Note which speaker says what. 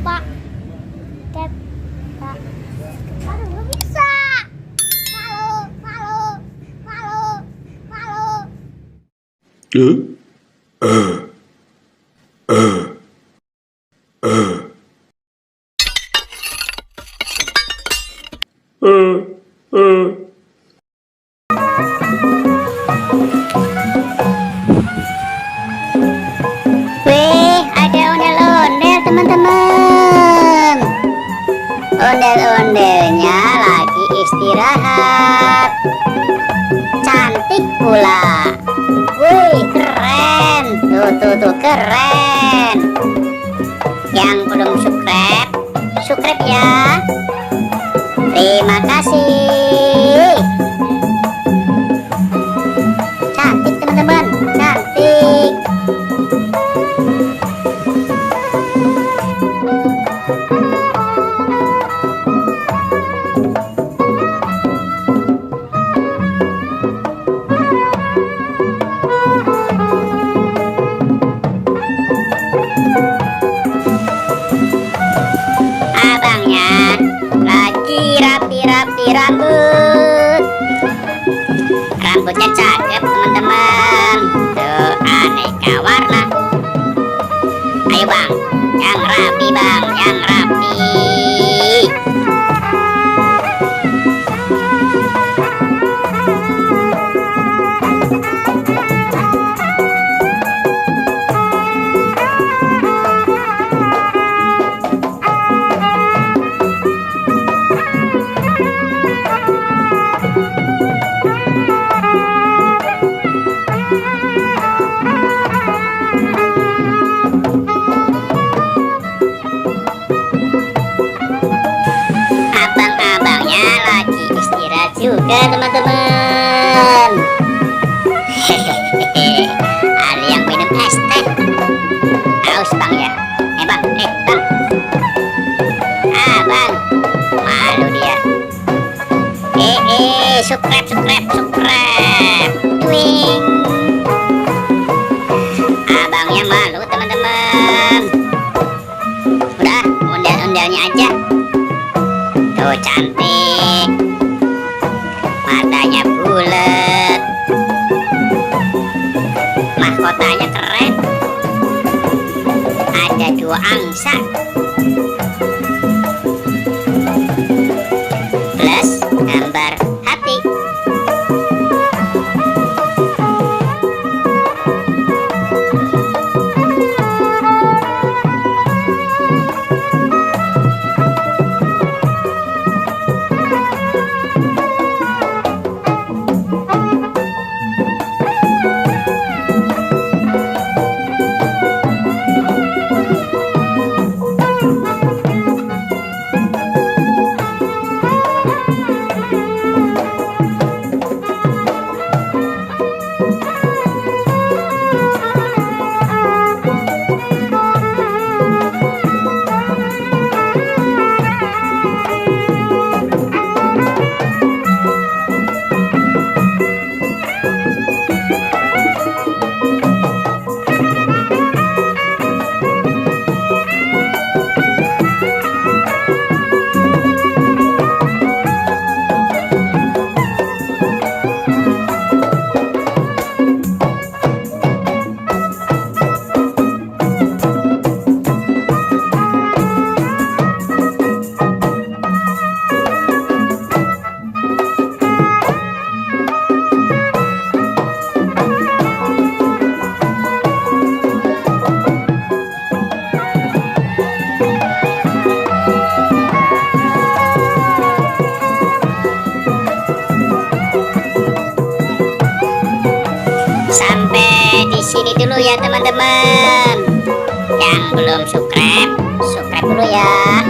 Speaker 1: Pak. Cat. Pak. Aduh, nggak bisa. Malu, malu, malu, malu. Wih, ada ondel-ondel teman-teman. Ondel-ondelnya lagi istirahat. Cantik pula. Wih, keren. Tuh, keren. Yang belum subscribe, subscribe ya. Terima kasih. Cantik teman-teman, cantik. Abangnya lagi rapi-rapi rambut. Rambutnya cakep teman-teman. Tuh, aneka warna. Ayo bang, yang rapi bang, yang rapi. Abang-abangnya lagi istirahat juga teman-teman. Ada yang minum es teh. Aus bang ya. Bang, bang. Bang, malu dia. Subscribe. Twing. Abangnya malu teman-teman. Udah, ondel-ondelnya aja. Tuh, cantik. Matanya bulat. Mahkotanya keren. Ada 2 angsa. Plus gambar hati. Di sini dulu ya teman-teman. Yang belum subscribe, subscribe dulu ya.